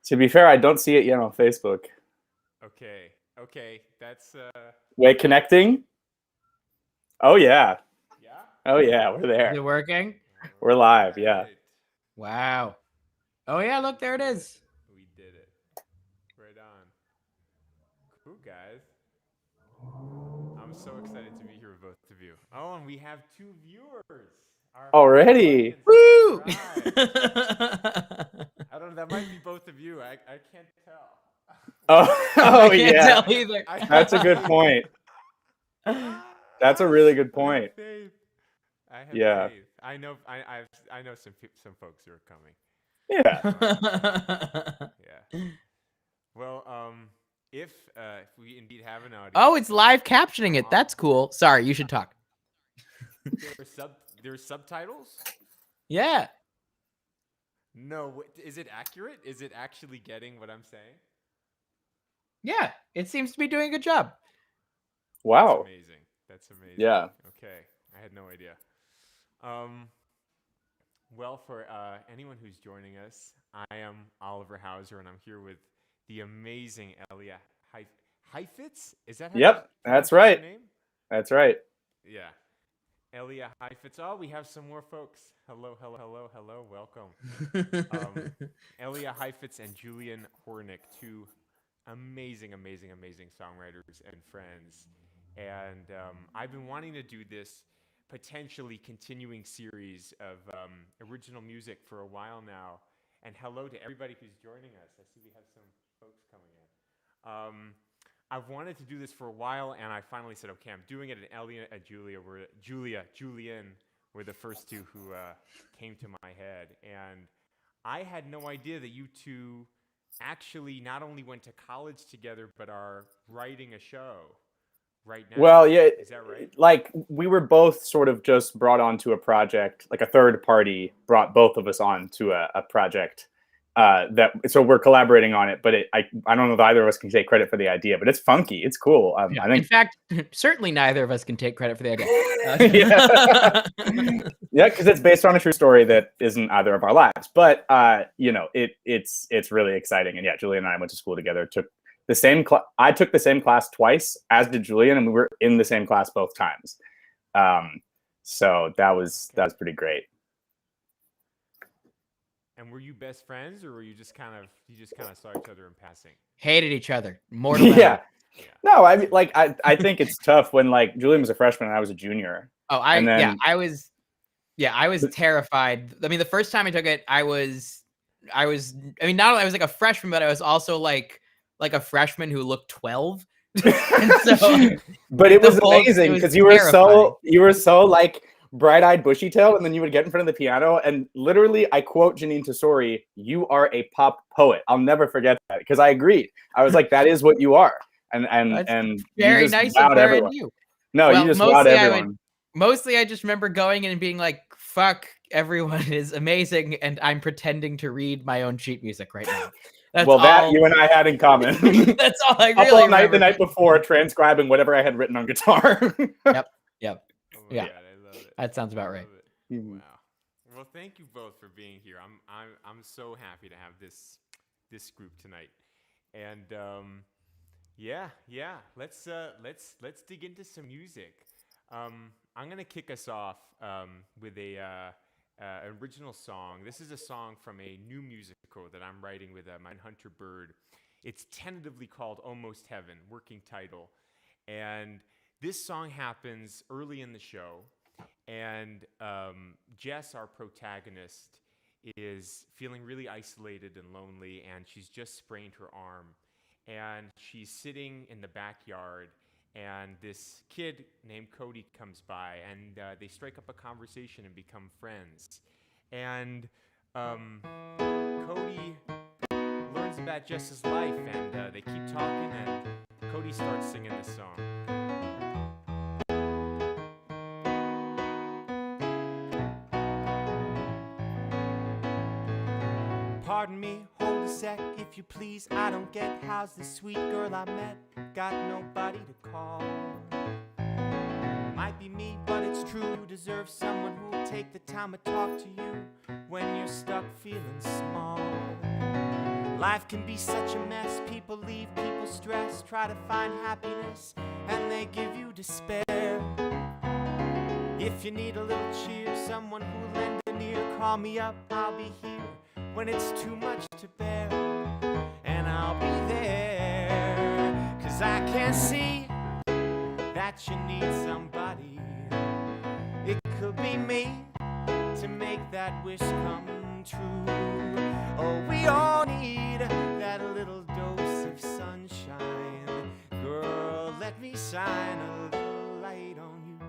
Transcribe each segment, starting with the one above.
To be fair, I don't see it yet on Facebook. Okay, that's Wait, connecting? Oh yeah. yeah. Oh yeah, we're Is there. it working? We're live, yeah. Alright. Wow. Oh yeah, look, there it is. We did it. Right on. Cool, guys. I'm so excited to be here with both of you. Oh, and we have 2 viewers. Our Already? Woo! I don't know. That might be both of you. I can't tell. Oh, I oh can't yeah. tell either. That's a good point. That's a really good I have point. faith. I have Yeah. faith. I know. I know some folks who are coming. Yeah. Yeah. Well, if we indeed have an audience. Oh, it's live captioning it. That's cool. Sorry, you should talk. There's subtitles? Yeah. No, is it accurate? Is it actually getting what I'm saying? Yeah, it seems to be doing a good job. Wow. That's amazing. Yeah. Okay, I had no idea. Well, for anyone who's joining us, I am Oliver Hauser, and I'm here with the amazing Elia Heifetz. Is that how Yep, that's right. Name? That's right. Yeah. Elia Heifetz. Oh, we have some more folks. Hello, welcome. Elia Heifetz and Julian Hornick, 2 amazing songwriters and friends. And I've been wanting to do this potentially continuing series of original music for a while now. And hello to everybody who's joining us. I see we have some folks coming in. I've wanted to do this for a while, and I finally said, okay, I'm doing it. And Elia and Julian were the first 2 who came to my head. And I had no idea that you 2 actually not only went to college together, but are writing a show right now. Well, yeah. Is that right? Like, we were both sort of just brought onto a project, like a third party brought both of us on to a project. So we're collaborating on it, but I don't know if either of us can take credit for the idea, but it's funky. It's cool. Yeah, I think. In fact, certainly neither of us can take credit for the idea. Yeah, because it's based on a true story that isn't either of our lives. But it's really exciting. And yeah, Julian and I went to school together. Took the same I took the same class twice, as did Julian, and we were in the same class both times. So that was pretty great. And were you best friends, or were you just kind of saw each other in passing? Hated each other more than yeah. No, I mean, like I think it's tough when like Julian was a freshman and I was a junior. Oh, I was terrified. I mean, the first time I took it, I mean, not only I was like a freshman, but I was also like a freshman who looked 12. But it was amazing because you were so like bright-eyed, bushy-tailed, and then you would get in front of the piano, and literally, I quote Janine Tesori, "You are a pop poet." I'll never forget that because I agreed. I was like, "That is what you are," and very you just nice wowed of everyone. you. No, you just wowed everyone. Mostly, I just remember going in and being like, "Fuck, everyone is amazing," and I'm pretending to read my own sheet music right now. That you and I had in common. That's all I really Up all night remember. the night before, transcribing whatever I had written on guitar. Yep. Oh my God, I love it. That sounds about right. Wow. Well, thank you both for being here. I'm so happy to have this group tonight. And let's dig into some music. I'm gonna kick us off with an original song. This is a song from a new musical that I'm writing with my Hunter Bird. It's tentatively called Almost Heaven, working title. And this song happens early in the show, and Jess, our protagonist, is feeling really isolated and lonely, and she's just sprained her arm. And she's sitting in the backyard, and this kid named Cody comes by, and they strike up a conversation and become friends. And Cody learns about Jess's life, and they keep talking, and Cody starts singing this song. Pardon me, hold a sec, if you please. I don't get how's this sweet girl I met got nobody to call. Might be me, but it's true. Deserve someone who'll take the time to talk to you when you're stuck feeling small. Life can be such a mess. People leave, people stress, try to find happiness, and they give you despair. If you need a little cheer, someone who'll lend an ear, call me up, I'll be here when it's too much to bear. And I'll be there, 'cause I can see that you need somebody. It could be me to make that wish come true. Oh, we all need that little dose of sunshine. Girl, let me shine a little light on you.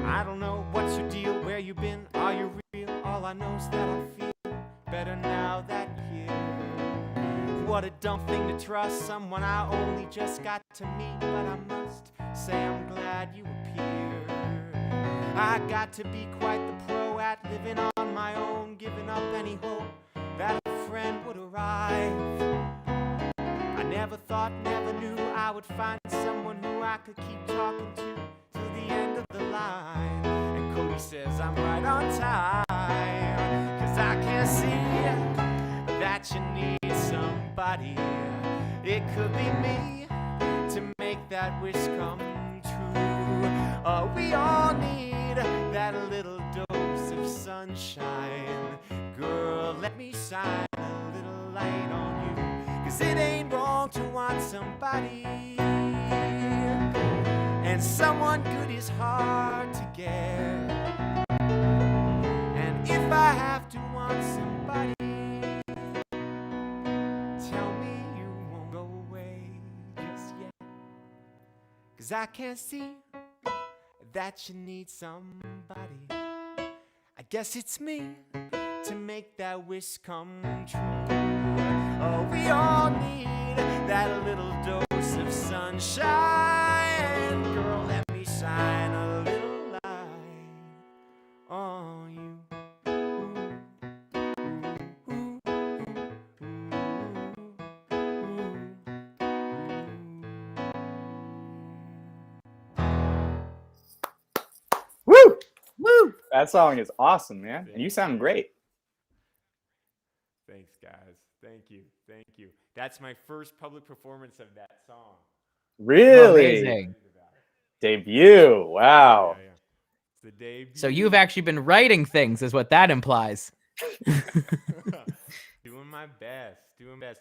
I don't know what's your deal, where you been, are you real? All I know's that I feel better now that you're here. What a dumb thing to trust someone I only just got to meet, but I must say I'm glad you appear. I got to be quite the pro at living on my own, giving up any hope that a friend would arrive. I never thought, never knew I would find someone who I could keep talking to till the end of the line. And Cody says I'm right on time, 'cause I can see that you need somebody. It could be me to make that wish come true. We all need that little dose of sunshine. Girl, let me shine a little light on you, 'cause it ain't wrong to want somebody, and someone good is hard to get. And if I have to want somebody, tell me you won't go away just yet, 'cause I can't see that you need somebody. I guess it's me to make that wish come true. Oh, we all need that little dose of sunshine. Girl, let me shine a little light on you. Woo! Woo! That song is awesome, man. And you sound great. Thanks, guys. Thank you. Thank you. That's my first public performance of that song. Really? Amazing. Debut. Wow. Yeah. It's the debut. So you've actually been writing things, is what that implies. Doing my best.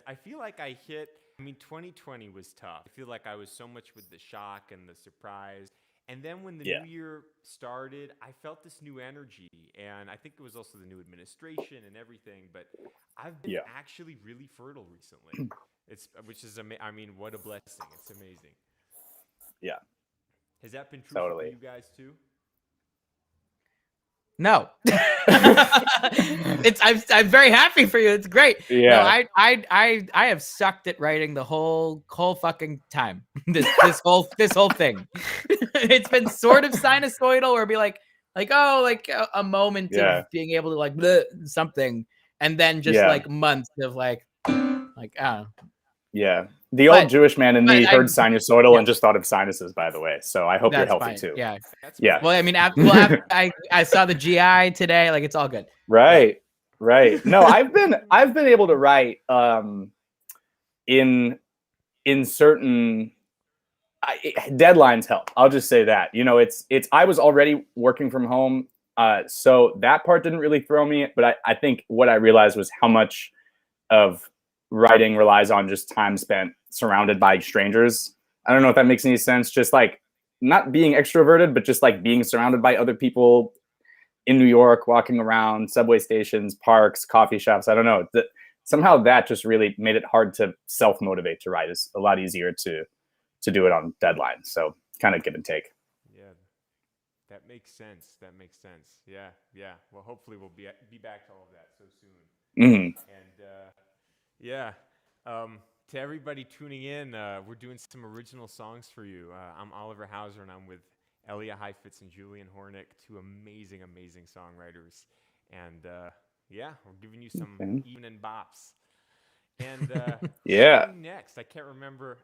I feel like I hit, 2020 was tough. I feel like I was so much with the shock and the surprise. And then when the new year started, I felt this new energy. And I think it was also the new administration and everything. But I've been actually really fertile recently. What a blessing. It's amazing. Yeah. Has that been true for you guys too? No. I'm very happy for you. It's great. Yeah. No, I have sucked at writing the whole fucking time. This whole thing. It's been sort of sinusoidal, or be like a moment of being able to like bleh, something, and then just like months of like Yeah. The old Jewish man in me heard sinusoidal and just thought of sinuses, by the way. So I hope you're healthy too. Yeah. Yeah. Well, I mean, after I saw the GI today, like it's all good. Right. No, I've been able to write in certain deadlines help. I'll just say that. I was already working from home, so that part didn't really throw me. But I think what I realized was how much of writing relies on just time spent surrounded by strangers. I don't know if that makes any sense. Just like not being extroverted, but just like being surrounded by other people in New York, walking around subway stations, parks, coffee shops. I don't know. Somehow that just really made it hard to self-motivate to write. It's a lot easier to do it on deadline. So kind of give and take. Yeah, that makes sense. Yeah. Well, hopefully we'll be back to all of that so soon. Mm-hmm. And to everybody tuning in, we're doing some original songs for you. I'm Oliver Hauser, and I'm with Elia Heifetz and Julian Hornick, two amazing songwriters. And we're giving you some evening bops. And Yeah. what's next? I can't remember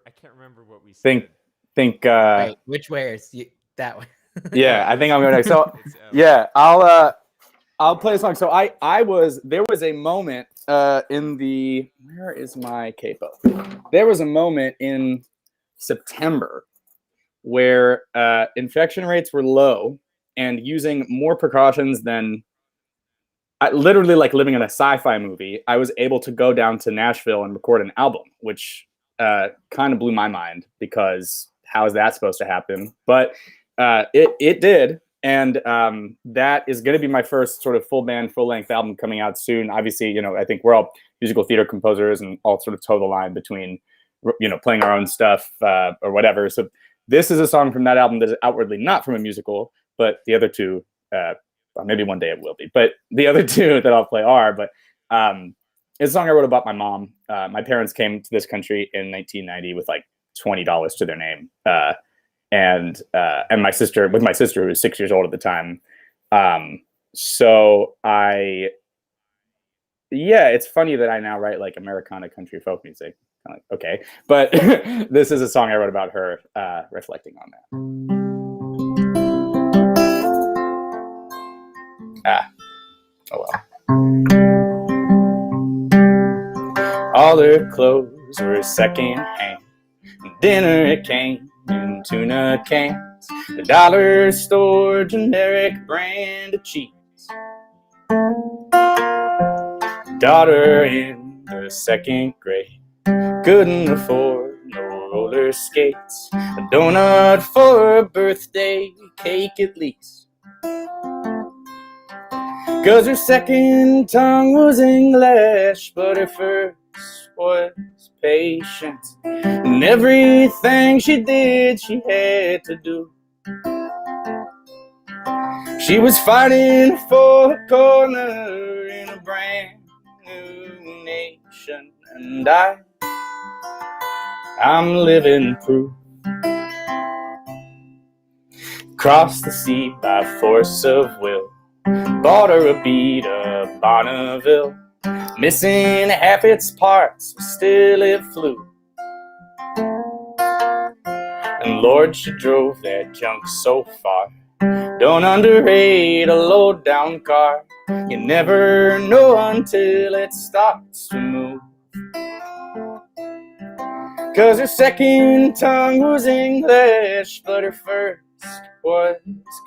what we Think said. think Wait, which way is that one? yeah, I think I'm going next. So It's yeah, I'll play a song. So there was a moment in the where is my capo? There was a moment in September where infection rates were low, and using more precautions than literally like living in a sci-fi movie, I was able to go down to Nashville and record an album, which kind of blew my mind because how is that supposed to happen? But it did, and that is going to be my first sort of full band, full length album coming out soon. Obviously, I think we're all musical theater composers and all sort of toe the line between playing our own stuff or whatever. So this is a song from that album that is outwardly not from a musical, but the other two. Maybe one day it will be, but the other two that I'll play are. But it's a song I wrote about my mom. My parents came to this country in 1990 with like $20 to their name, and my sister who was 6 years old at the time. It's funny that I now write like Americana country folk music. I'm like, okay, but this is a song I wrote about her, reflecting on that. Oh well. All her clothes were secondhand. Dinner it came in tuna cans. The dollar store generic brand of cheese. Daughter in the second grade couldn't afford no roller skates. A donut for a birthday cake at least. 'Cause her second tongue was English, but her first was patience. And everything she did, she had to do. She was fighting for a corner in a brand new nation. And I'm living proof. Crossed the sea by force of will. Bought her a beat of Bonneville. Missing half its parts, but still it flew. And Lord, she drove that junk so far. Don't underrate a low-down car. You never know until it starts to move. 'Cause her second tongue was English, but her first was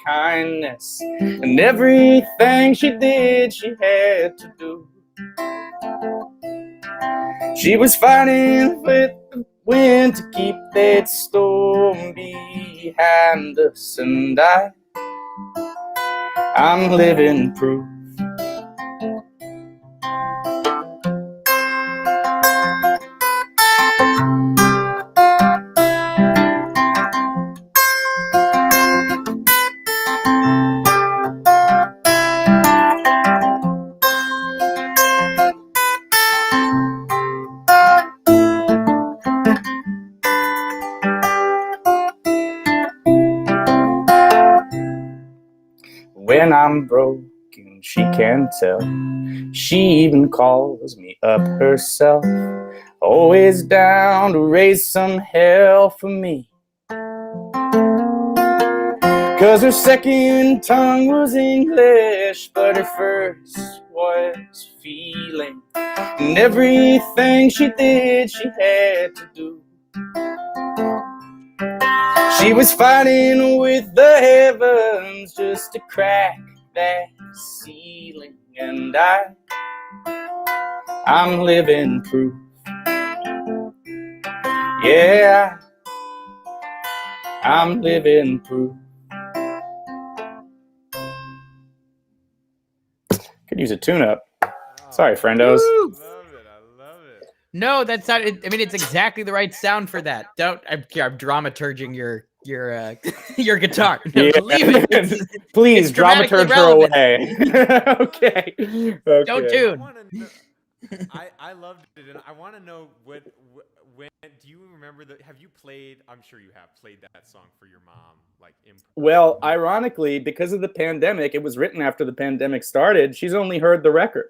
kindness. And everything she did, she had to do. She was fighting with the wind to keep that storm behind us. And I'm living proof. When I'm broken, she can tell. She even calls me up herself. Always down to raise some hell for me. 'Cause her second tongue was English, but her first was feeling. And everything she did, she had to do. She was fighting with the heavens just to crack that ceiling. And I'm living proof. Yeah, I'm living proof. Could use a tune-up. Sorry, friendos. I love it. No, that's not. I mean, it's exactly the right sound for that. I'm dramaturging your your guitar. No, Yeah. leave it. Please it's dramatically dramaturge her away. Okay. Don't tune. I loved it, and I want to know when do you remember have you played? I'm sure you have played that song for your mom, like Well, ironically, because of the pandemic, it was written after the pandemic started. She's only heard the record.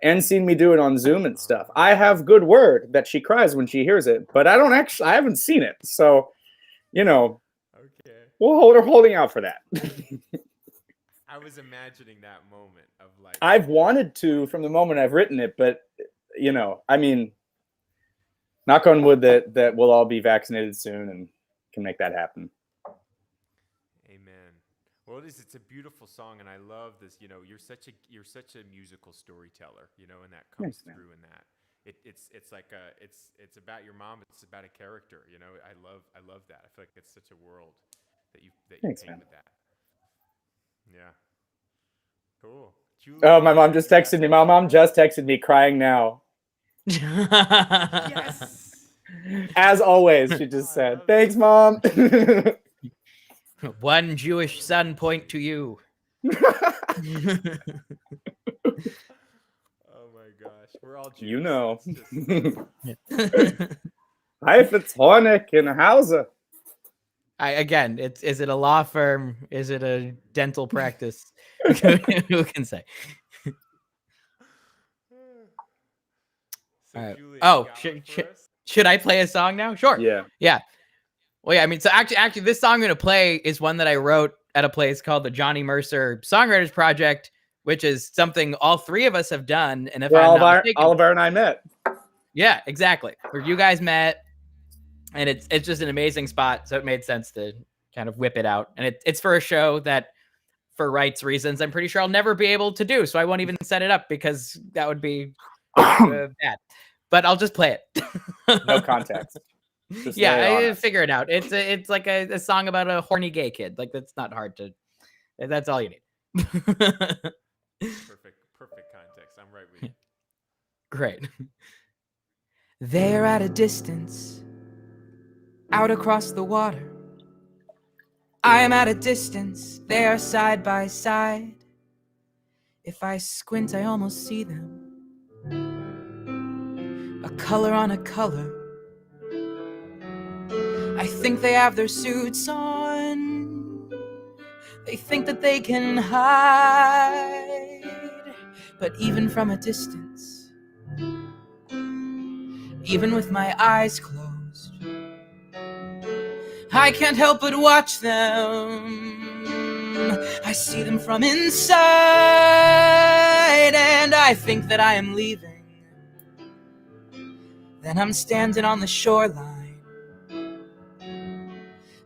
and seen me do it on Zoom and stuff. I have good word that she cries when she hears it, but I haven't seen it. So, you know, Okay. we're holding out for that. I was imagining that moment of like. I've wanted to from the moment I've written it, but you know, I mean, knock on wood that we'll all be vaccinated soon and can make that happen. Amen. Well, it's a beautiful song, and I love this. You know, you're such a musical storyteller. You know, and that comes Thanks, through in that. It's like it's about your mom. It's about a character. You know, I love that. I feel like it's such a world that you Thanks, paint man. with that. Yeah. Cool. Julie, Oh, my mom just you got texted me. My mom just texted me crying now. Yes. As always, she just I said, love "Thanks, it. Mom." One Jewish son point to you. Oh my gosh, we're all Jews. You know. It's just, Life it's Hornick in Hauser. Again, is it a law firm? Is it a dental practice? Who can say? So, All right. Julian, Oh, you got one for us? should I play a song now? Sure. Yeah. Yeah. Well, yeah. I mean, so actually, this song I'm gonna play is one that I wrote at a place called the Johnny Mercer Songwriters Project, which is something all three of us have done. And if Where I'm not mistaken, Oliver and I met. yeah, exactly. Where you guys met, and it's just an amazing spot. So it made sense to kind of whip it out. And it's for a show that, for rights reasons, I'm pretty sure I'll never be able to do. So I won't even set it up because that would be bad. But I'll just play it. No context. Just Yeah, lay it on I us. figure it out. It's like a song about a horny gay kid. Like, that's not hard to. That's all you need. Perfect context. I'm right with you. Great. They're at a distance, out across the water. I am at a distance, they are side by side. If I squint, I almost see them. A color on a color. I think they have their suits on. They think that they can hide. But even from a distance, even with my eyes closed, I can't help but watch them. I see them from inside, and I think that I am leaving. Then I'm standing on the shoreline.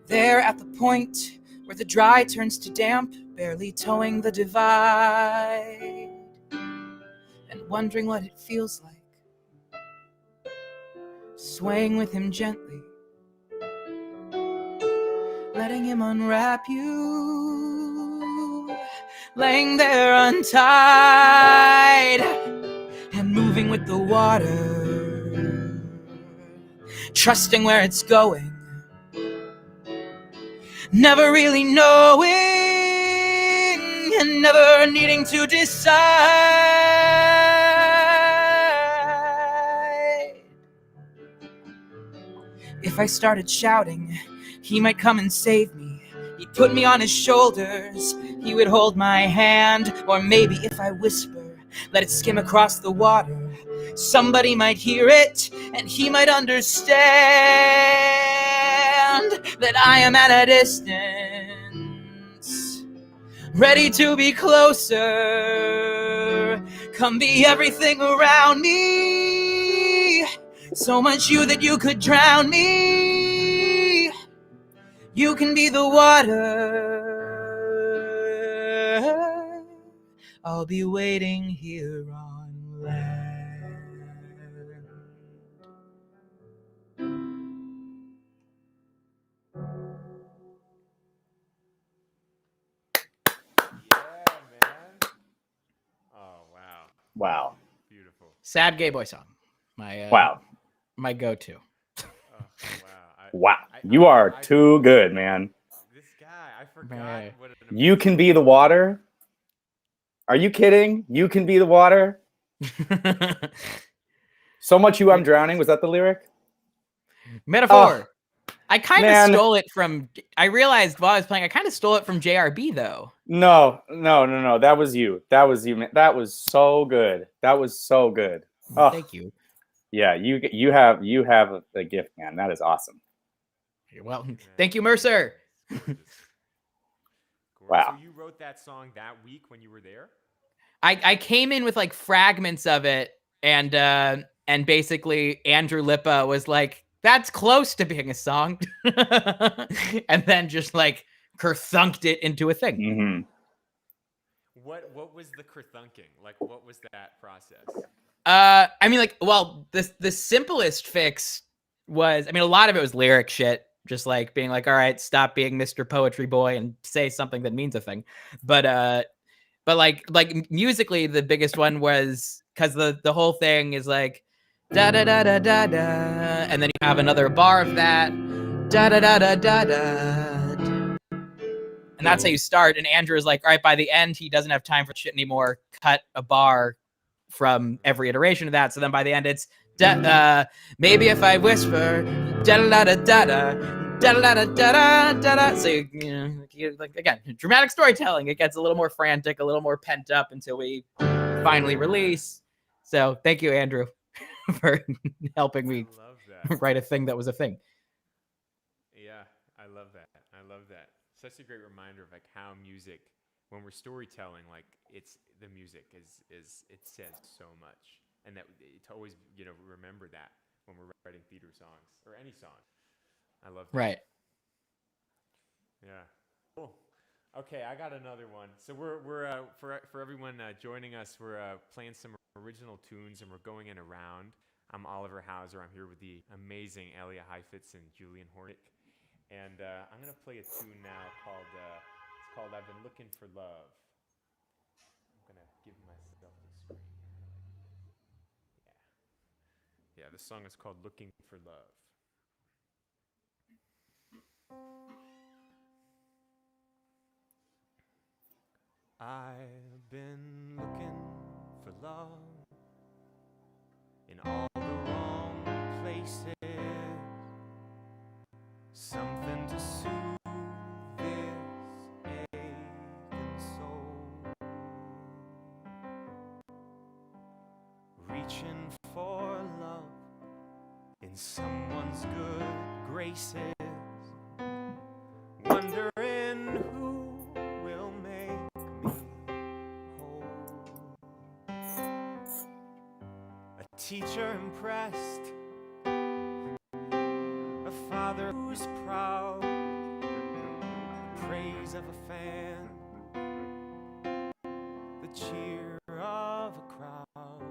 There at the point where the dry turns to damp, barely towing the divide, and wondering what it feels like, swaying with him gently, letting him unwrap you, laying there untied, and moving with the water, trusting where it's going, never really knowing, and never needing to decide. If I started shouting, he might come and save me. He'd put me on his shoulders, he would hold my hand. Or maybe if I whisper, let it skim across the water, somebody might hear it, and he might understand that I am at a distance, ready to be closer. Come be everything around me, so much you that you could drown me. You can be the water, I'll be waiting here on land. Yeah, man. Oh, wow. Wow. Beautiful. Sad gay boy song. Wow. My go-to. Oh, wow. Wow. You are too good, man. This guy, I forgot Man. what an You can be the water. Are you kidding? You can be the water. So much you I'm drowning. Was that the lyric? Metaphor. I kind of stole it from. I realized while I was playing, I kind of stole it from JRB though. No. That was you. That was you, man. That was so good. That was so good. Oh, thank you. Yeah, you have a gift, man. That is awesome. Well, thank you, Mercer. Wow. So you wrote that song that week when you were there? I came in with like fragments of it, and basically Andrew Lippa was like, "That's close to being a song," and then just like kerthunked it into a thing. Mm-hmm. What was the kerthunking? Like, what was that process? I mean, like, well, the simplest fix was, I mean, a lot of it was lyric shit, just like being like, all right, stop being Mr. Poetry Boy and say something that means a thing. But like musically, the biggest one was because the whole thing is like da da da da da da, and then you have another bar of that da da da da da da, and that's how you start. And Andrew is like, all right, by the end, he doesn't have time for shit anymore. Cut a bar from every iteration of that. So then by the end, it's maybe if I whisper da da da da da da da da da da da. So like again, dramatic storytelling. It gets a little more frantic, a little more pent up until we finally release. So thank you, Andrew, for helping me write a thing that was a thing. Yeah, I love that. I love that. Such a great reminder of like how music, when we're storytelling, like it's the music is it says so much, and that to always remember that when we're writing theater songs or any song. I love that. Right. Yeah. Cool. Okay, I got another one. So we're for everyone joining us, we're playing some original tunes, and we're going in a round. I'm Oliver Hauser. I'm here with the amazing Elia Heifetz and Julian Hornick, and I'm gonna play a tune now called it's called "I've Been Looking for Love." I'm gonna give myself the screen. Yeah. The song is called "Looking for Love." I've been looking for love in all the wrong places, something to soothe this aching soul, reaching for love in someone's good graces, wondering who will make me whole. A teacher impressed, a father who's proud, praise of a fan, the cheer of a crowd,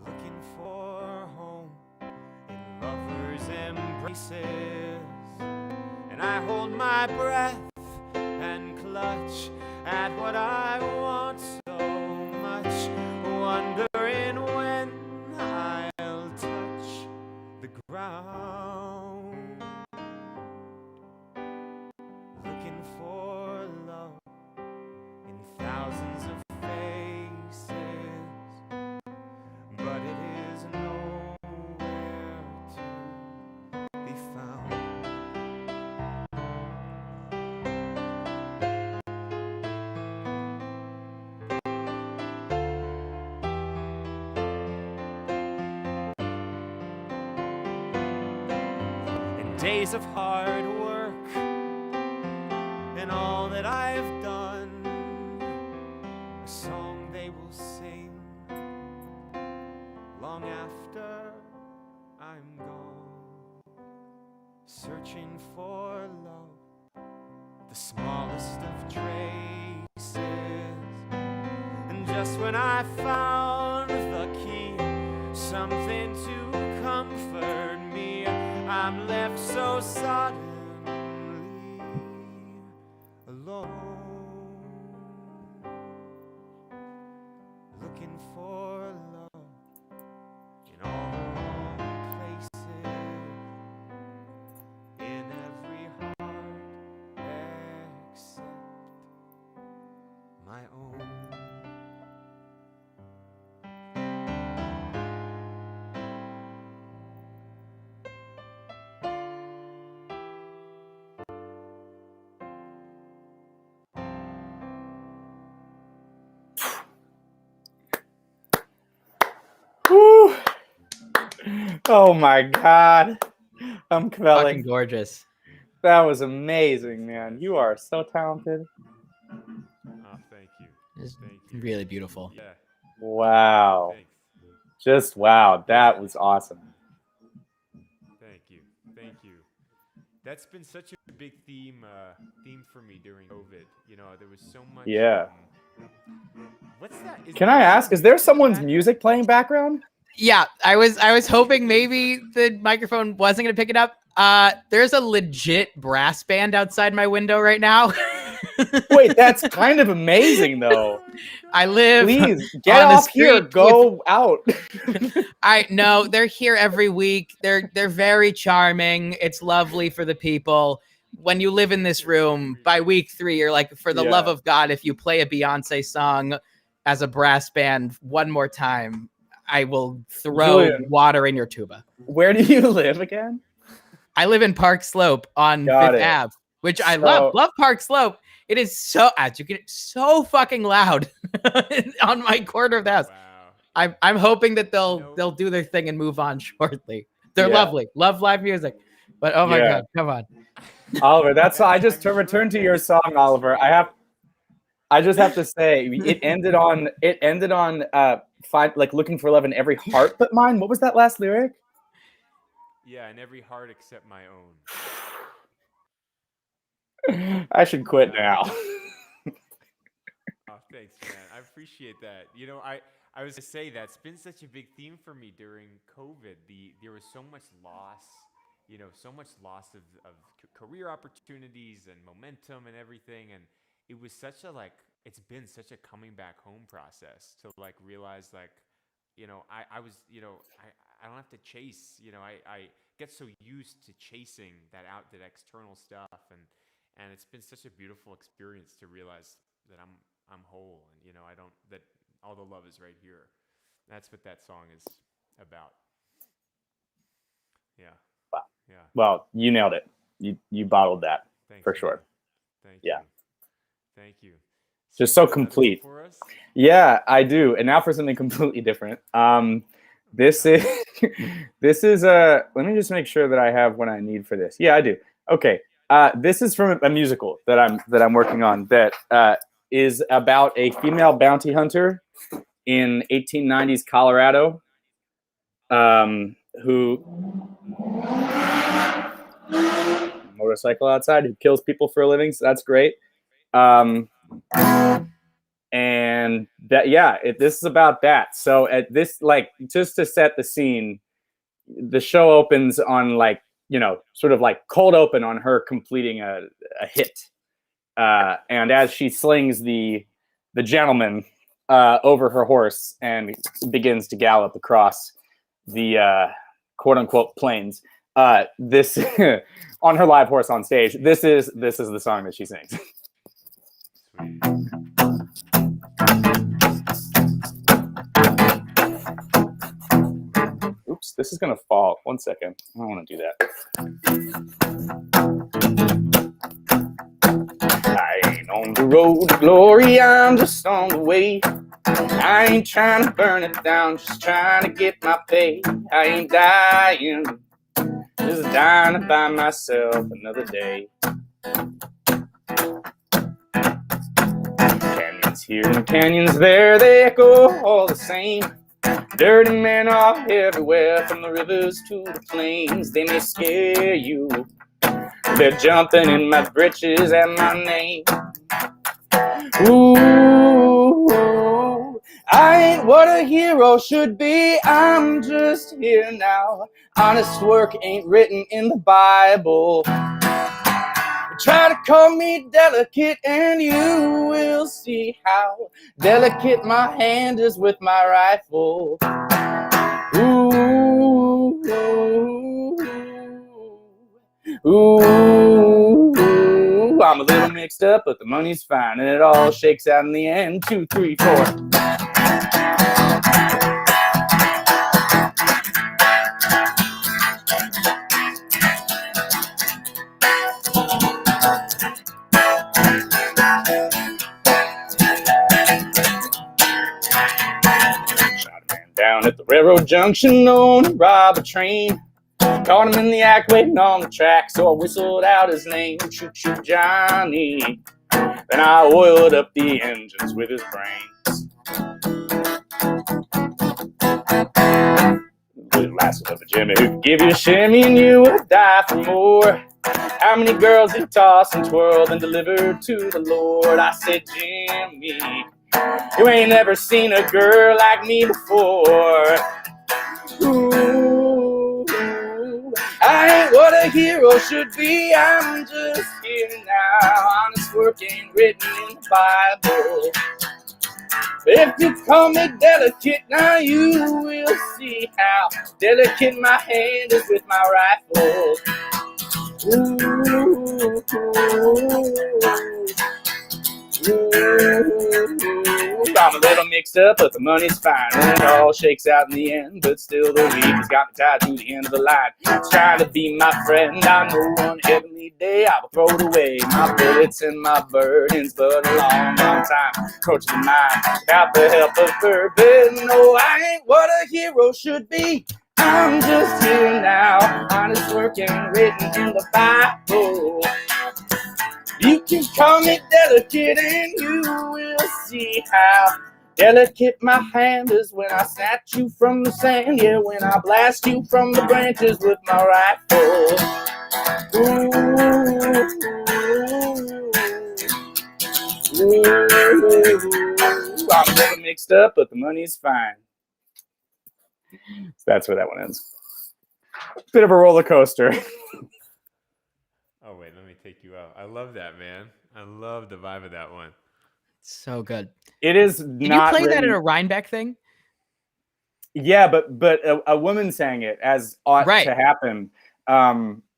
looking for home in lovers' embraces. And I hold my breath and clutch at what I want so much, wondering when I'll touch the ground, looking for love in thousands of faces, but it is nowhere to be found. Days of hard work and all that I've done, a song they will sing long after I'm gone, searching for love, the smallest of traces. And just when I found the key, something to comfort me, I'm left so suddenly alone, looking for love in all the wrong places, in every heart except my own. Oh my God. I'm Fucking quelling. gorgeous. That was amazing, man. You are so talented. Oh, thank you. It's Thank you. really beautiful. Yeah. Wow. Thanks. Just wow. That was awesome. Thank you. Thank you. That's been such a big theme for me during COVID. You know, there was so much. Yeah. What's that? Can I ask, is there someone's background? music playing background? Yeah, I was hoping maybe the microphone wasn't gonna pick it up. There's a legit brass band outside my window right now. Wait, that's kind of amazing though. I live Please get on the off here. street Go out. I know they're here every week. They're very charming. It's lovely for the people. When you live in this room, by week 3, you're like, for the love Yeah. of God, if you play a Beyonce song as a brass band one more time, I will throw Julian. water in your tuba. Where do you live again? I live in Park Slope on Got Fifth it. Ave, which I So- love. Love Park Slope. It is so, as you get so fucking loud on my corner of the house. Wow. I'm hoping that You know- they'll do their thing and move on shortly. They're Yeah. lovely. Love live music. But oh my Yeah. God, come on. Oliver, that's I just to I'm return sure to your that's song, Oliver. frustrating. I just have to say it ended on like looking for love in every heart but mine. What was that last lyric? Yeah, in every heart except my own. I should quit now. Oh, thanks, man. I appreciate that. You know, I was to say that's been such a big theme for me during COVID. There was so much loss, you know, so much loss of career opportunities and momentum and everything. And it was such a it's been such a coming back home process to realize you know, I was, you know, I don't have to chase, you know, I get so used to chasing that external stuff and it's been such a beautiful experience to realize that I'm whole and you know that all the love is right here. That's what that song is about. Yeah. Wow. Yeah. Well, you nailed it. You bottled that. Thanks, for man. sure. Thank Yeah. you. Thank you. Just you so got another one complete. for us? Yeah, I do. And now for something completely different. This is let me just make sure that I have what I need for this. Yeah, I do. Okay. This is from a musical that I'm working on that is about a female bounty hunter in 1890s Colorado who motorcycle outside who kills people for a living. So that's great. And that this is about that. So at this just to set the scene, the show opens on sort of cold open on her completing a hit, and as she slings the gentleman over her horse and begins to gallop across the quote unquote plains, this on her live horse on stage, this is the song that she sings. Sweet. Oops, this is gonna fall. 1 second. I don't want to do that. I ain't on the road to glory, I'm just on the way. I ain't trying to burn it down, just trying to get my pay. I ain't dying, just dying by myself another day. Canyons here and canyons there, they echo all the same. Dirty men are everywhere, from the rivers to the plains. They may scare you, they're jumping in my britches and my name. Ooh, I ain't what a hero should be, I'm just here now. Honest work ain't written in the Bible. Try to call me delicate and you will see how delicate my hand is with my rifle. Ooh, ooh, ooh, I'm a little mixed up, but the money's fine, and it all shakes out in the end. 2, 3, 4. Shot a man down at the Railroad Junction, known to rob a train. Caught him in the act, waiting on the track, so I whistled out his name, Shoot Shoot Johnny. Then I oiled up the engines with his brains. Little lasso of a Jimmy who could give you a shimmy and you would die for more. How many girls he tossed and twirled and delivered to the Lord? I said, Jimmy, you ain't never seen a girl like me before. Ooh, I ain't what a hero should be. I'm just here now. Honest work ain't written in the Bible. If you call me delicate, now you will see how delicate my hand is with my rifle. Ooh, I'm a little mixed up, but the money's fine. And it all shakes out in the end, but still the weed has got me tied to the end of the line. It's trying to be my friend. I know one heavenly day I will throw it away. My bullets and my burdens, but a long, long time coaching the mind without the help of bourbon. No, I ain't what a hero should be. I'm just here now. Honest work ain't written in the Bible. You can call me delicate and you will see how delicate my hand is when I snatch you from the sand. Yeah, when I blast you from the branches with my rifle. Ooh, I'm a little mixed up, but the money's fine. So that's where that one ends. Bit of a roller coaster. Oh, wait, let me take you out. I love that, man. I love the vibe of that one. So good. It is Did not you play that written... at a Rhinebeck thing? Yeah, but a woman sang it, as ought to happen,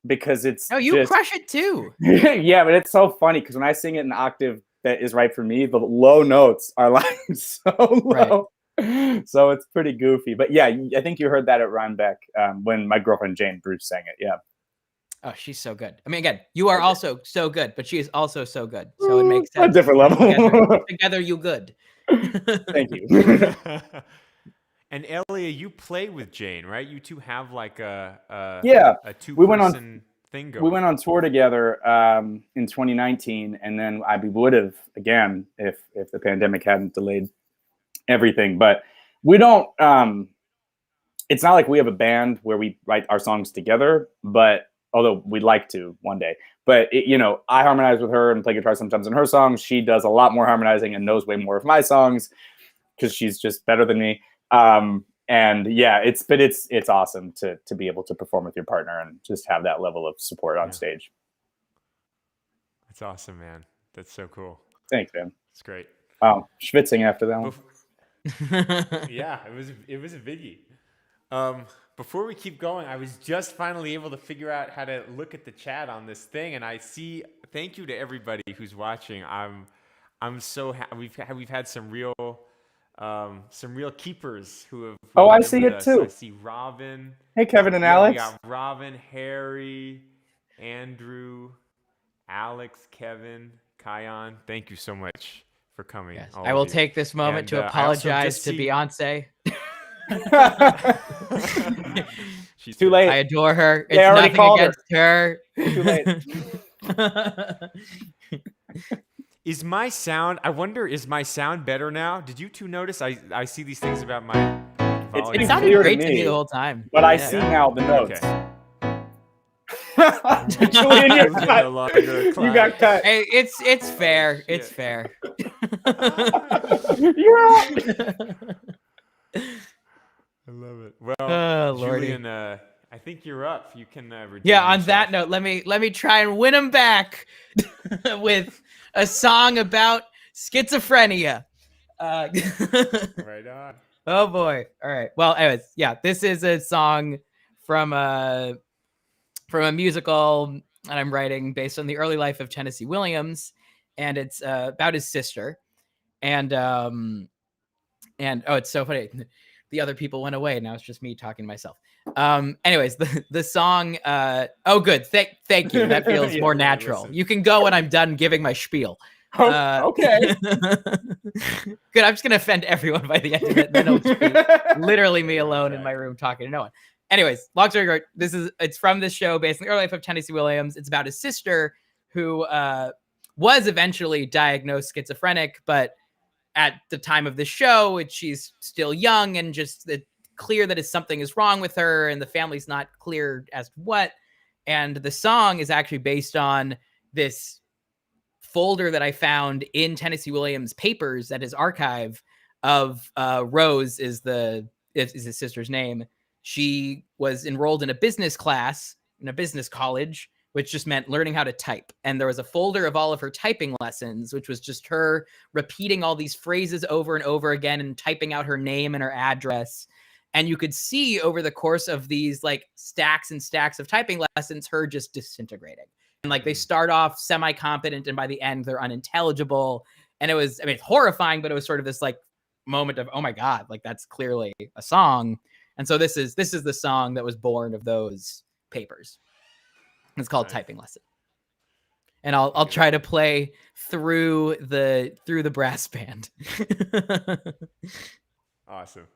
because it's you just... crush it too. Yeah, but it's so funny because when I sing it in an octave that is right for me, the low notes are like so low. Right. So it's pretty goofy. But yeah, I think you heard that at Rhinebeck when my girlfriend Jane Bruce sang it. Yeah. Oh, she's so good. I mean, again, you are also so good, but she is also so good. So it makes sense. A different level. Together you good. Thank you. And Elia, you play with Jane, right? You two have like a two-person thing going. We went on tour together in 2019, and then we would have again if the pandemic hadn't delayed everything. But we don't. It's not like we have a band where we write our songs together, but although we'd like to one day. But I harmonize with her and play guitar sometimes in her songs. She does a lot more harmonizing and knows way more of my songs because she's just better than me. And yeah, it's awesome to be able to perform with your partner and just have that level of support on stage. That's awesome, man. That's so cool. Thanks, man. It's great. Wow, schwitzing after that one. Yeah, it was a biggie. Before we keep going, I was just finally able to figure out how to look at the chat on this thing, and I see. Thank you to everybody who's watching. I'm so happy. We've had some real keepers who have. I see it too. I see Robin. Hey, Kevin and Alex. We got Robin, Harry, Andrew, Alex, Kevin, Kion. Thank you so much for coming. Yes. I will take this moment to apologize to Beyonce. She's too late. I adore her. It's nothing against her. Too late. I wonder, is my sound better now? Did you two notice? I see these things about my volume. It sounded great to me the whole time. But I see now the notes. Okay. Julian, you got cut. Hey, it's fair. It's fair. You're out. I love it. Well, Julian, I think you're up. You can redeem yourself. That note, let me try and win him back with a song about schizophrenia. Right on. Oh boy. All right. Well, anyways, this is a song from a musical that I'm writing based on the early life of Tennessee Williams, and it's about his sister. And it's so funny. The other people went away. Now it's just me talking to myself. Anyways, the song. Good. Thank you. That feels more natural. You can go when I'm done giving my spiel. Okay. Good. I'm just gonna offend everyone by the end of it. Then it'll just be literally me alone in my room talking to no one. Anyways, long story short, it's from this show based on the early life of Tennessee Williams. It's about his sister who was eventually diagnosed schizophrenic, but at the time of the show, she's still young and just clear that something is wrong with her, and the family's not clear as to what. And the song is actually based on this folder that I found in Tennessee Williams' papers at his archive of Rose is his sister's name. She was enrolled in a business class in a business college, which just meant learning how to type. And there was a folder of all of her typing lessons, which was just her repeating all these phrases over and over again and typing out her name and her address. And you could see over the course of these like stacks and stacks of typing lessons, her just disintegrating. And like they start off semi-competent and by the end they're unintelligible. And it was, I mean, it's horrifying, but it was sort of this like moment of, oh my God, like that's clearly a song. And so this is the song that was born of those papers. It's called Typing Lesson. And I'll try to play through the brass band. Awesome.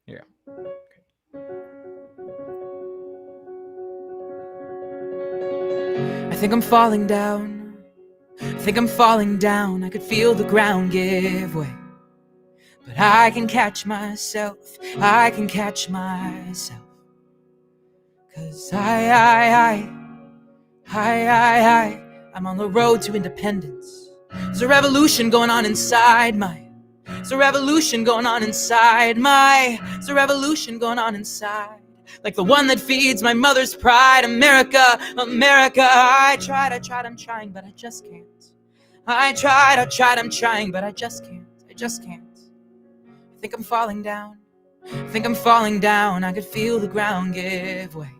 Yeah. I think I'm falling down. I think I'm falling down. I could feel the ground give way. But I can catch myself. I can catch myself. 'Cause I'm on the road to independence. There's a revolution going on inside There's a revolution going on inside There's a revolution going on inside. Like the one that feeds my mother's pride. America, America. I tried, I'm trying, but I just can't. I tried, I'm trying, but I just can't. I just can't. I think I'm falling down. I think I'm falling down. I could feel the ground give way.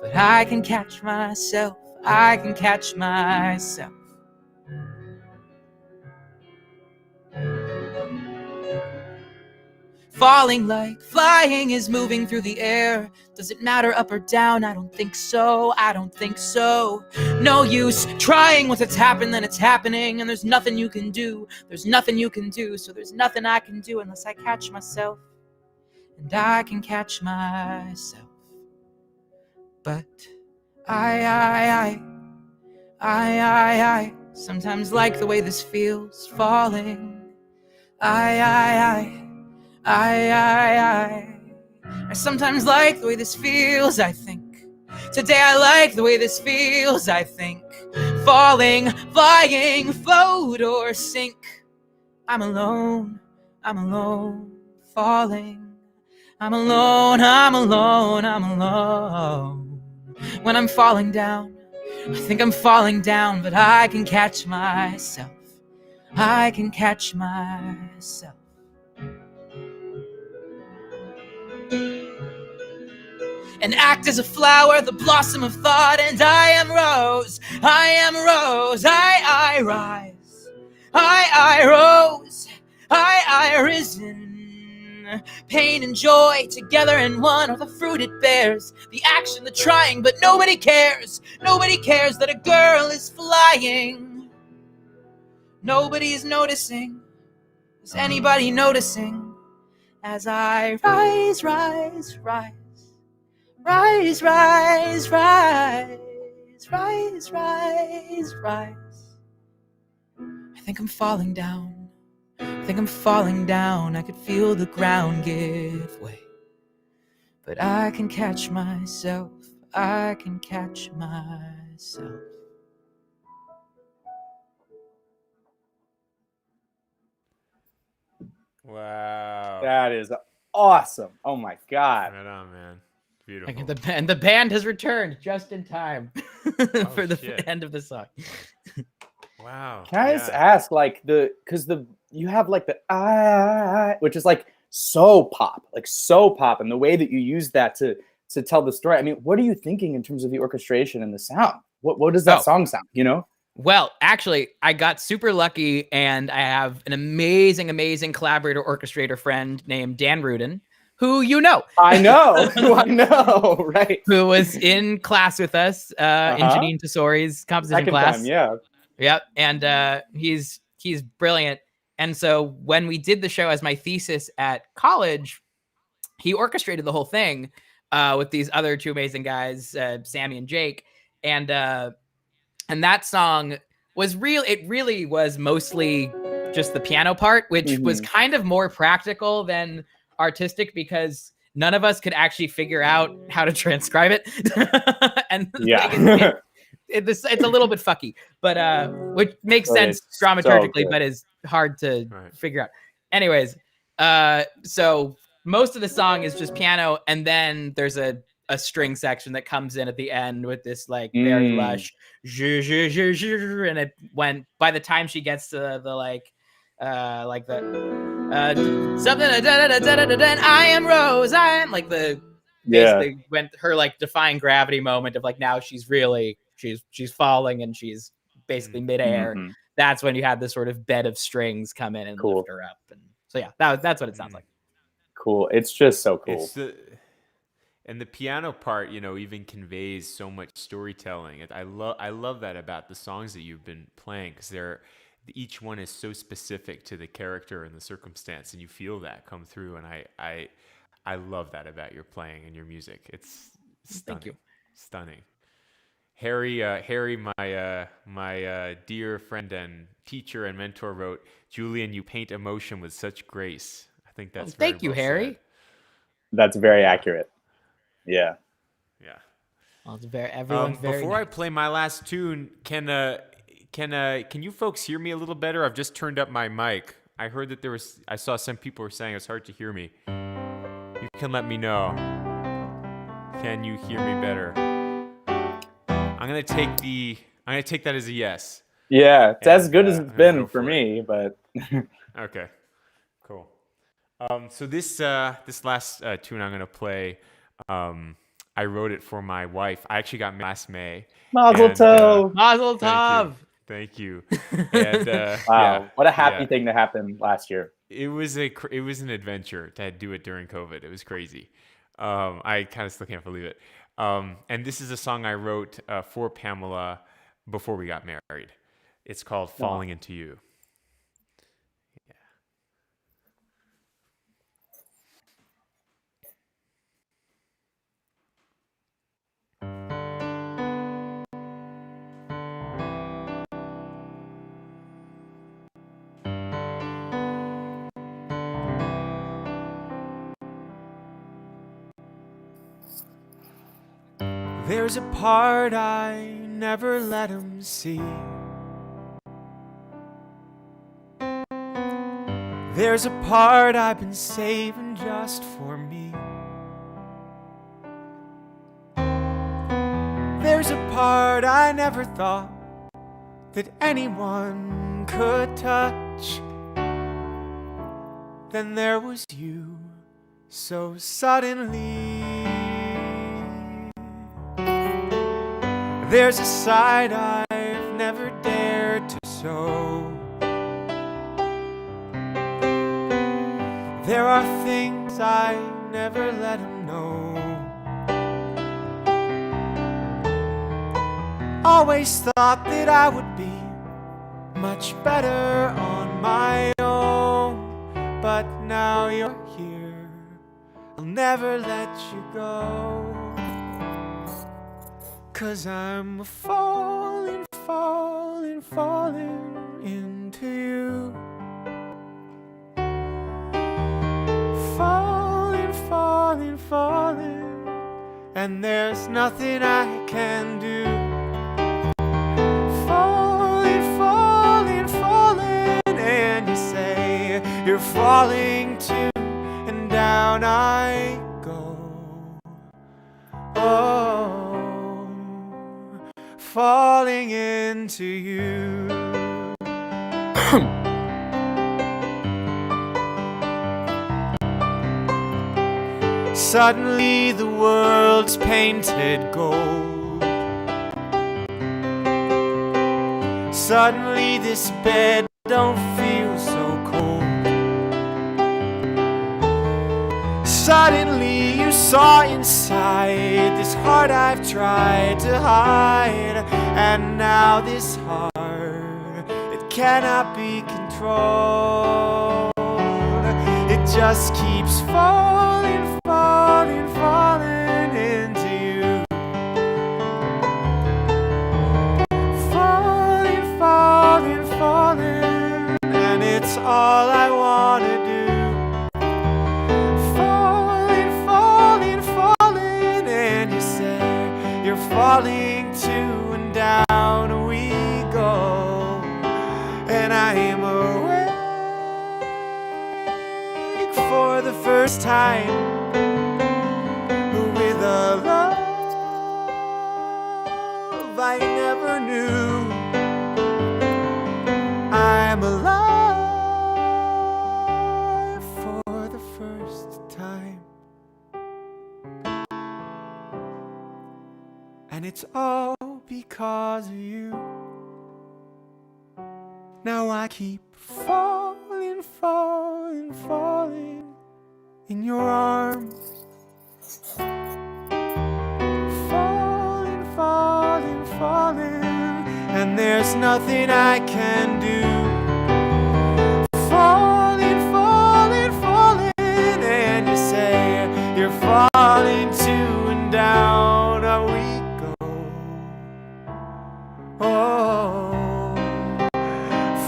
But I can catch myself. I can catch myself. Falling like flying is moving through the air. Does it matter up or down? I don't think so. I don't think so. No use trying once it's happened, then it's happening. And there's nothing you can do. There's nothing you can do. So there's nothing I can do unless I catch myself. And I can catch myself. But I sometimes like the way this feels falling. I sometimes like the way this feels, I think. Today I like the way this feels, I think. Falling, flying, float or sink. I'm alone, falling. I'm alone, when I'm falling down. I think I'm falling down, but I can catch myself. I can catch myself. And act as a flower, the blossom of thought, and I am rose, I rise, I rose, I risen. Pain and joy together in one are the fruit it bears. The action, the trying, but nobody cares. Nobody cares that a girl is flying. Nobody is noticing. Is anybody noticing? As I rise, rise, rise. Rise, rise, rise. Rise, rise, rise. I think I'm falling down. I think I'm falling down. I could feel the ground give way. But I can catch myself. I can catch myself. Wow. That is awesome. Oh my God. Right on, man. Beautiful. And the band has returned just in time for the end of the song. Wow. Can I just ask, like, you have like the which is like so pop, and the way that you use that to tell the story. I mean, what are you thinking in terms of the orchestration and the sound? What does that song sound? You know? Well, actually, I got super lucky, and I have an amazing, amazing collaborator orchestrator friend named Dan Rudin, who you know. I know, right? Who was in class with us in Janine Tesori's composition Second class. time, yeah. Yep. And he's brilliant. And so when we did the show as my thesis at college, he orchestrated the whole thing with these other two amazing guys, Sammy and Jake. And that song was real. It really was mostly just the piano part, which was kind of more practical than artistic because none of us could actually figure out how to transcribe it. And yeah. it's a little bit fucky, but which makes sense dramaturgically, so but is hard to figure out. Anyways, so most of the song is just piano, and then there's a string section that comes in at the end with this like very lush, and it went by the time she gets to the like the something I am Rose, I am like the basically went her like defying gravity moment of like now she's really she's falling and she's basically midair. That's when you have this sort of bed of strings come in and lift her up. And so yeah, that's what it sounds like. Cool. It's just so cool. And the piano part, you know, even conveys so much storytelling. I love that about the songs that you've been playing because each one is so specific to the character and the circumstance, and you feel that come through. And I love that about your playing and your music. It's stunning. Thank you. Stunning. Harry, my dear friend and teacher and mentor wrote, "Julian, you paint emotion with such grace." I think that's thank you, Harry. Said. That's very accurate. Yeah. Yeah. Well, it's everyone's very before nice. I play my last tune, can you folks hear me a little better? I've just turned up my mic. I heard that I saw some people were saying it's hard to hear me. You can let me know. Can you hear me better? I'm gonna take that as a yes. Yeah, it's as good as it's been for me, but okay, cool. So this last tune I'm gonna play, I wrote it for my wife. I actually got last May. Mazel tov. Mazel tov. Thank you. And, wow, what a happy thing to happen last year. It was an adventure to do it during COVID. It was crazy. I kind of still can't believe it. And this is a song I wrote for Pamela before we got married. It's called "Falling Into You." There's a part I never let 'em see. There's a part I've been saving just for me. There's a part I never thought that anyone could touch. Then there was you, so suddenly. There's a side I've never dared to show. There are things I never let him know. Always thought that I would be much better on my own, but now you're here, I'll never let you go. 'Cause I'm falling, falling, falling into you. Falling, falling, falling, and there's nothing I can do. Falling, falling, falling, and you say you're falling too, and down I go. Oh, falling into you. Suddenly the world's painted gold. Suddenly this bed don't feel so cold. Suddenly you saw inside this heart I've tried to hide, and now this heart, it cannot be controlled. It just keeps falling, falling, falling into you. Falling, falling, falling, and it's all I wanna do. Falling to and down we go, and I am awake for the first time with a love I never knew. I'm alive for the first time. And it's all because of you. Now I keep falling, falling, falling in your arms. Falling, falling, falling, and there's nothing I can do. Falling, falling, falling, and you say you're falling to and down.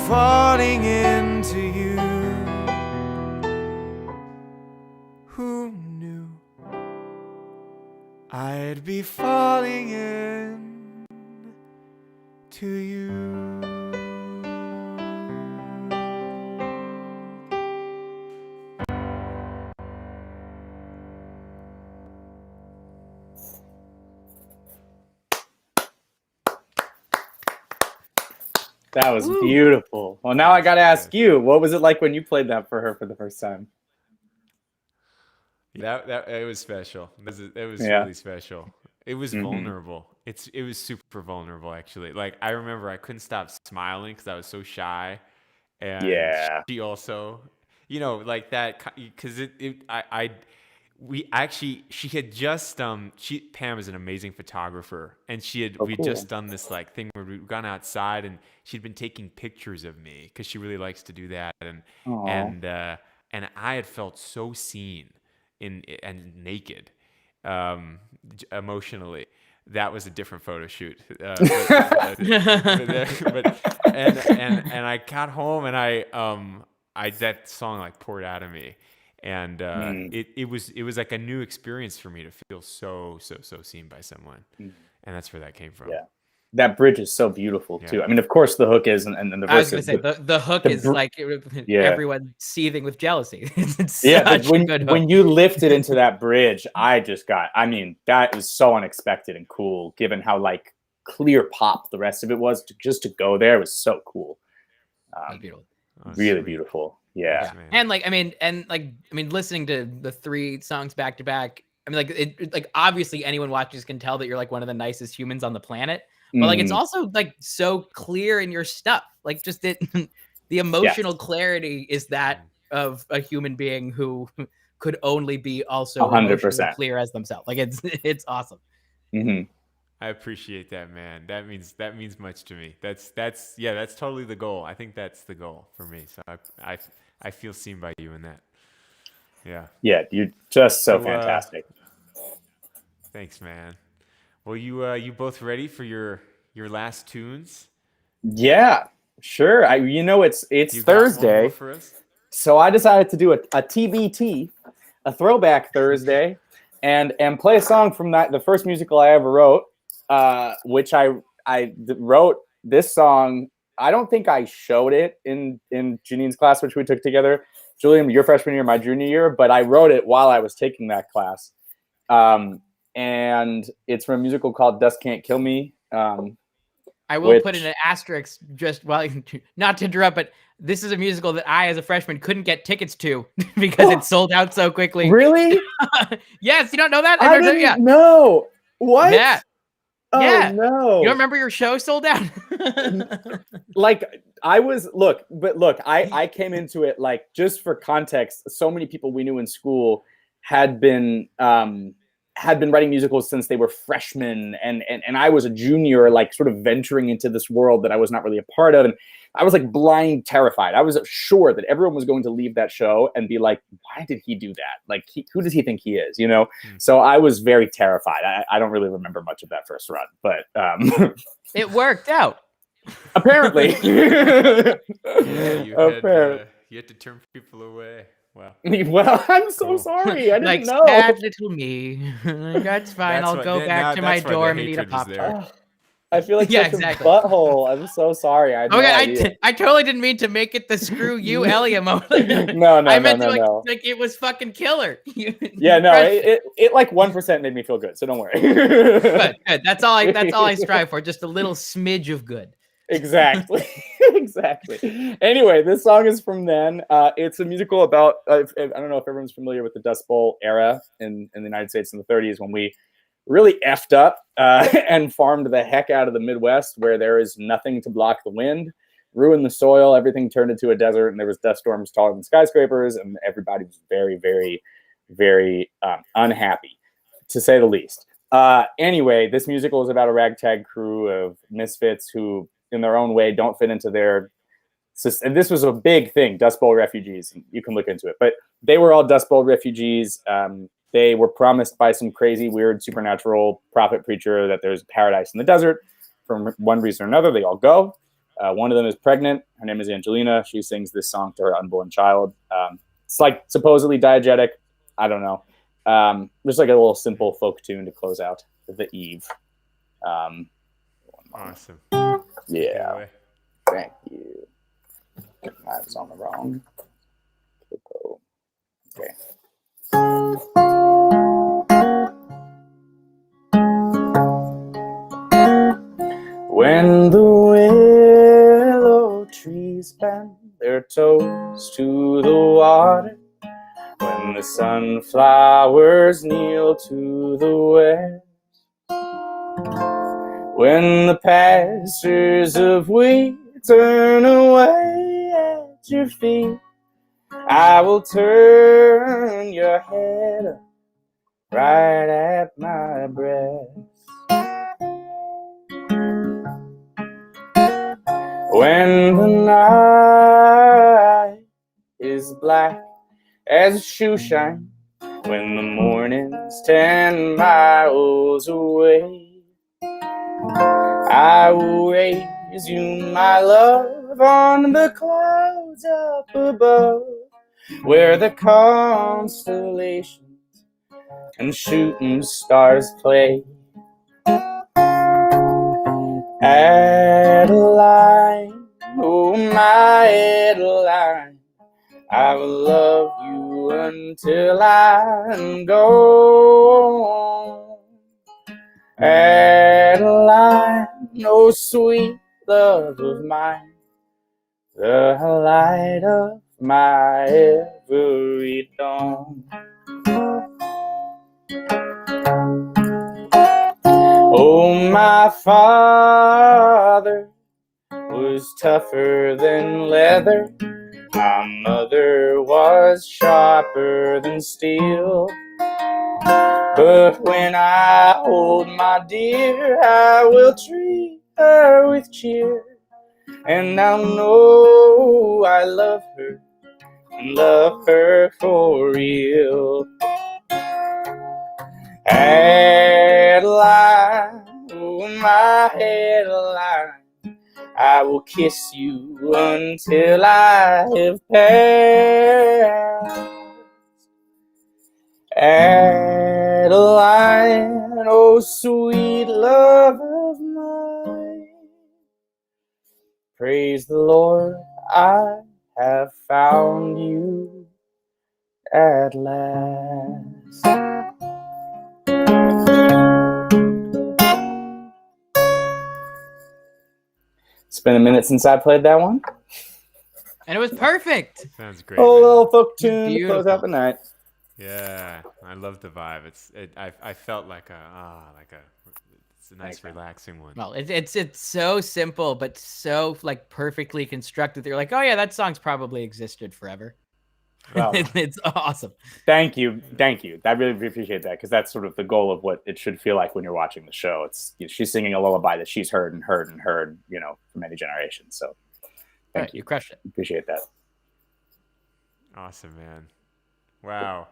Falling into you. Who knew I'd be falling in to you? That was beautiful. Well, now I got to ask you, what was it like when you played that for her for the first time? That it was special. It was really special. It was vulnerable. It was super vulnerable, actually. Like, I remember I couldn't stop smiling because I was so shy, and she also, you know, like that, because she had just Pam is an amazing photographer, and we'd just done this like thing where we'd gone outside and she'd been taking pictures of me because she really likes to do that, and I had felt so seen and naked, emotionally. That was a different photo shoot, but I got home and I that song like poured out of me. And it was like a new experience for me to feel so seen by someone, and that's where that came from. Yeah, that bridge is so beautiful too. I mean, of course, the hook is, and the verse. I was going to say the hook is like everyone seething with jealousy. It's when you lift it into that bridge, I mean, that is so unexpected and cool, given how like clear pop the rest of it was. Just to go there was so cool. Beautiful. Really beautiful. Yeah. And I mean, listening to the 3 songs back to back, I mean, like obviously anyone watches can tell that you're like one of the nicest humans on the planet, but like it's also like so clear in your stuff. Like just the emotional clarity is that of a human being who could only be also 100% clear as themselves. Like it's awesome. Mm-hmm. I appreciate that, man. That means much to me. That's totally the goal. I think that's the goal for me. So I feel seen by you in that. Yeah. Yeah, you're just so fantastic. Thanks, man. Well, you both ready for your last tunes? Yeah, sure. It's Thursday, for us? So I decided to do a TBT, a throwback Thursday, and play a song from the first musical I ever wrote. Which I wrote this song. I don't think I showed it in Janine's class, which we took together. Julian, your freshman year, my junior year, but I wrote it while I was taking that class. And it's from a musical called Dust Can't Kill Me. I will put in an asterisk just not to interrupt, but this is a musical that I, as a freshman, couldn't get tickets to because it sold out so quickly. Really? Yes, you don't know that? I didn't know. What? Yeah. Oh, yeah. No. You don't remember your show sold out? I came into it, like, just for context, so many people we knew in school had been writing musicals since they were freshmen, and I was a junior, like sort of venturing into this world that I was not really a part of, and I was like blind terrified. I was sure that everyone was going to leave that show and be like, why did he do that? Like, who does he think he is? So I was very terrified. I don't really remember much of that first run, but it worked out. Apparently. Yeah, you had to turn people away. Wow. Well, I'm so sorry. I didn't like, know. Sad little me. That's fine. I'll go back to my dorm and eat a Pop-Tart. I feel like such a butthole. I'm so sorry. I totally didn't mean to make it the screw you, Ellie emoji. No. I meant like it was fucking killer. Yeah, no, it like 1% made me feel good, so don't worry. Good. That's all I strive for. Just a little smidge of good. Exactly. Anyway, this song is from then. It's a musical about I don't know if everyone's familiar with the Dust Bowl era in the United States in the 30s, when we really effed up and farmed the heck out of the Midwest, where there is nothing to block the wind, ruined the soil, everything turned into a desert, and there was dust storms taller than skyscrapers, and everybody was very, very, very unhappy, to say the least. Anyway, this musical is about a ragtag crew of misfits who, in their own way, don't fit into their... And this was a big thing, Dust Bowl refugees. You can look into it. But they were all Dust Bowl refugees. They were promised by some crazy, weird, supernatural prophet preacher that there's paradise in the desert. For one reason or another, they all go. One of them is pregnant. Her name is Angelina. She sings this song to her unborn child. It's like supposedly diegetic. I don't know. Just like a little simple folk tune to close out the eve. Awesome. Yeah. Thank you. I was on the wrong. Okay. When the willow trees bend their toes to the water, when the sunflowers kneel to the west, when the pastures of wheat turn away at your feet, I will turn your head up right at my breast. When the night is black as shoe shine, when the morning's 10 miles away, I will raise you, my love, on the clouds up above, where the constellations and shooting stars play. Adeline, oh my Adeline, I will love you until I'm gone. Adeline, oh sweet love of mine, the light of my every dawn. Oh, my father was tougher than leather, my mother was sharper than steel. But when I hold my dear, I will treat her with cheer, and I'll know I love her, and love her for real. Adeline, oh my Adeline, I will kiss you until I have passed. Adeline, oh sweet love of mine, praise the Lord, I have found you at last. It's been a minute since I played that one. And it was perfect. Sounds great. Oh, little folk tune to close out the night. Yeah, I love the vibe. I felt like it's a nice relaxing one. Well, it's so simple but so like perfectly constructed. You're like, oh yeah, that song's probably existed forever. Well, It's awesome. thank you. I really appreciate that, because that's sort of the goal of what it should feel like when you're watching the show. It's she's singing a lullaby that she's heard and heard and heard, for many generations. So thank you. You crushed it. Appreciate that. Awesome, man. Wow.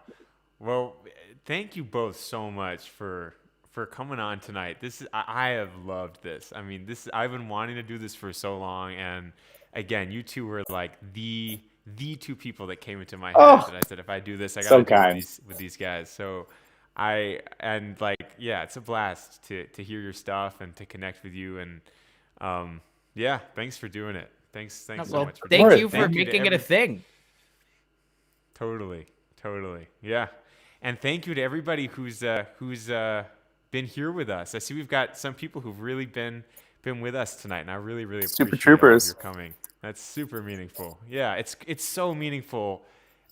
Well, thank you both so much for coming on tonight. I have loved this. I mean, I've been wanting to do this for so long, and again, you two were like the two people that came into my head that I said, if I do this, I gotta do it with these guys. So it's a blast to hear your stuff and to connect with you, and thanks for doing it. Thanks so much. Thank you for making it a thing. Totally. Yeah. And thank you to everybody who's been here with us. I see we've got some people who've really been with us tonight, and I really appreciate Super troopers. Your coming. That's super meaningful. Yeah, it's so meaningful.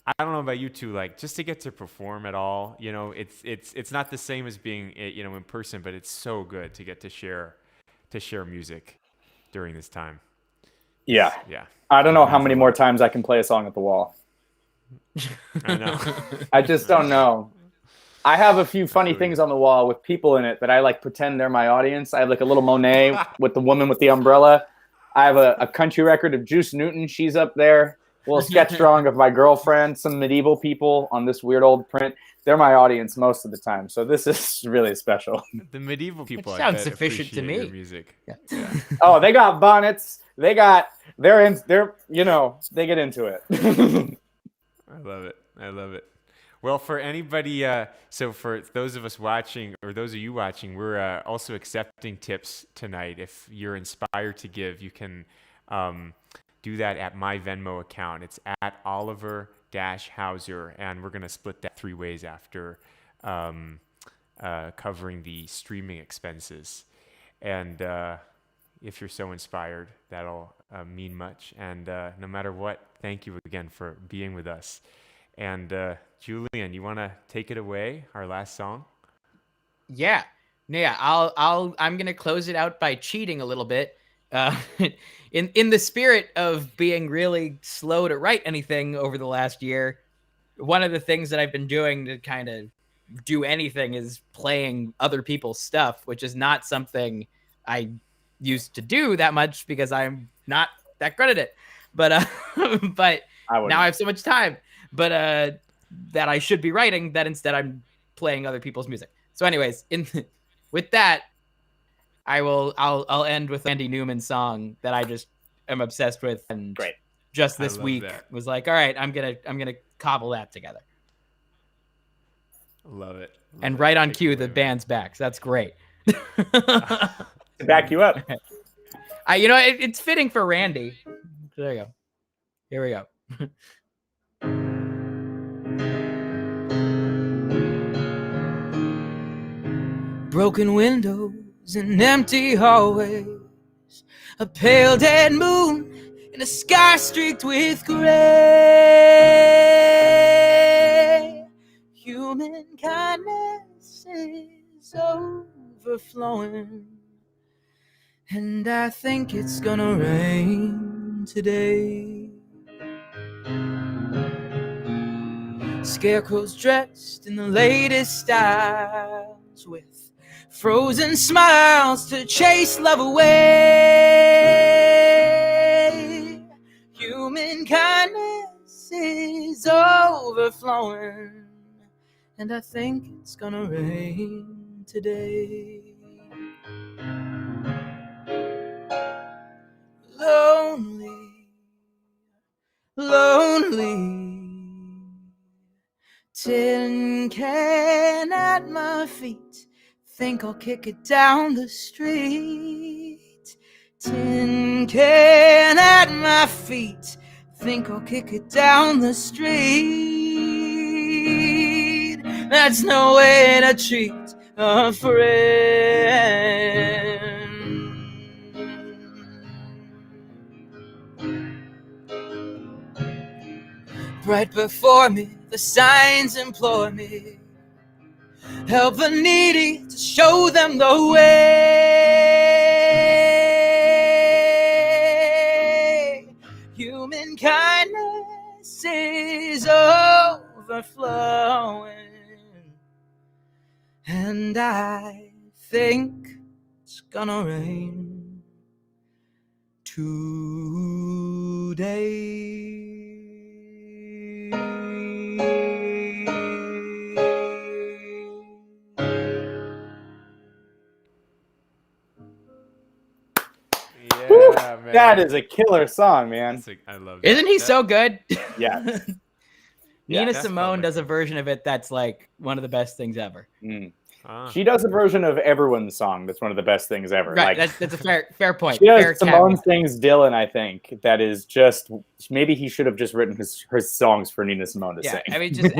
I don't know about you two, like, just to get to perform at all, it's not the same as being in person, but it's so good to get to share music during this time. Yeah. Yeah. I don't know how many more times I can play a song at the wall. I know. I just don't know. I have a few funny things on the wall with people in it that I like pretend they're my audience. I have like a little Monet with the woman with the umbrella. I have a country record of Juice Newton. She's up there. A little sketch drawing of my girlfriend, some medieval people on this weird old print. They're my audience most of the time. So this is really special. The medieval people, sounds sufficient to me. Your music. Yeah. Oh, they got bonnets. They get into it. I love it. Well, for anybody, so for those of us watching, or those of you watching, we're also accepting tips tonight. If you're inspired to give, you can do that at my Venmo account. It's at Oliver-Hauser, and we're going to split that 3 ways after covering the streaming expenses. And if you're so inspired, that'll mean much. And no matter what, thank you again for being with us. And Julian, you want to take it away, our last song? Yeah. I'm gonna close it out by cheating a little bit. In the spirit of being really slow to write anything over the last year, one of the things that I've been doing to kind of do anything is playing other people's stuff, which is not something I used to do that much because I'm not that good at it. But now I have so much time, but that I should be writing, that instead I'm playing other people's music. So anyways, with that, I'll end with Andy Newman's song that I just am obsessed with, and just this week was like, all right, I'm gonna cobble that together. Love it. And right on cue, the band's back. So that's great. To back you up. It's fitting for Randy. There you go. Here we go. Broken windows and empty hallways, a pale dead moon in a sky streaked with gray. Human kindness is overflowing, and I think it's gonna rain today. Scarecrows dressed in the latest styles, with frozen smiles to chase love away. Human kindness is overflowing, and I think it's gonna rain today. Lonely, tin can at my feet, think I'll kick it down the street. Tin can at my feet, think I'll kick it down the street. That's no way to treat a friend. Right before me, the signs implore me, help the needy to show them the way. Human kindness is And I think it's gonna rain Yeah, man. That is a killer song, man. I love that. Isn't he so good? Yes. Nina That's Simone felt does a like version of it that's like one of the best things ever. She does a version of everyone's song that's one of the best things ever. Right, Like, that's a fair point. she Fair does Simone caveat. sings Dylan, I think. That is just, maybe he should have just written her songs for Nina Simone to Yeah, sing. I mean, just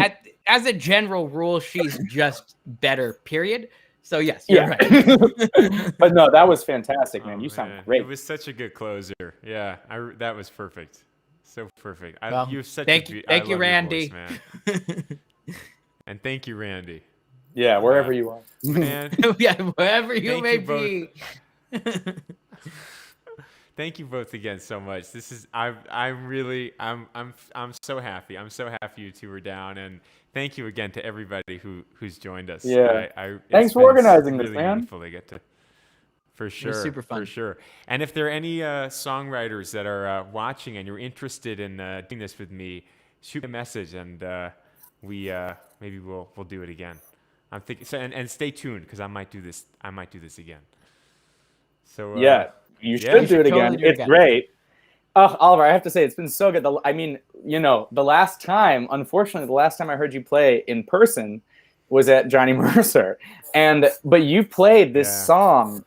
as a general rule, she's just better. Period. So yes, you're right. But no, that was fantastic, man. Oh, You sound man. great. It was such a good closer. Yeah, that was perfect. So perfect. Well, you're such thank a you, I love your Randy. voice, man. And thank you, Randy. Yeah, wherever you are. Man, Yeah, wherever you Thank may you both. be. thank you both again so much. This is I'm so happy. I'm so happy you two were down, and thank you again to everybody who's joined us. Yeah. It's Thanks for been organizing this, really man. meaningful to get to. For sure, super fun. for sure. And if there are any songwriters that are watching and you're interested in doing this with me, shoot me a message, and we maybe we'll do it again. I'm thinking. So and stay tuned because I might do this. I might do this again. So Yeah, you should you do it should again. totally do it It's again. great. Oliver, I have to say, it's been so good. I mean, the last time, unfortunately, the last time I heard you play in person was at Johnny Mercer. But you played this song.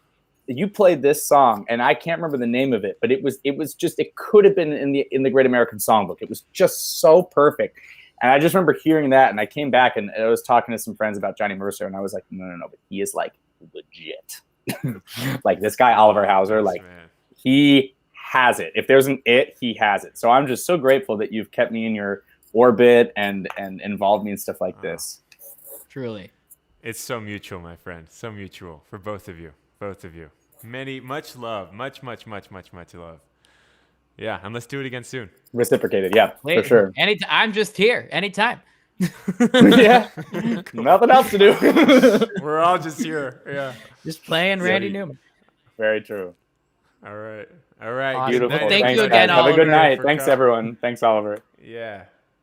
You played this song, and I can't remember the name of it, but it could have been in the Great American Songbook. It was just so perfect. And I just remember hearing that, and I came back and I was talking to some friends about Johnny Mercer, and I was like, no, but he is like legit. Like this guy, Oliver Hauser, like he has it. If there's an it, he has it. So I'm just so grateful that you've kept me in your orbit and involved me in stuff like this. Truly. It's so mutual, my friend. So mutual for both of you. Both of you. Much love. Much love. Yeah, and let's do it again soon. Reciprocated, yeah, for sure. Anytime. I'm just here. Anytime. Yeah. Nothing else to do. We're all just here. Yeah. Just playing Randy Newman. Very true. All right. All right. Awesome. Beautiful. Thank Thanks, you again, guys. Have a good Oliver, night. for Thanks, coming. everyone. Thanks, Oliver. Yeah.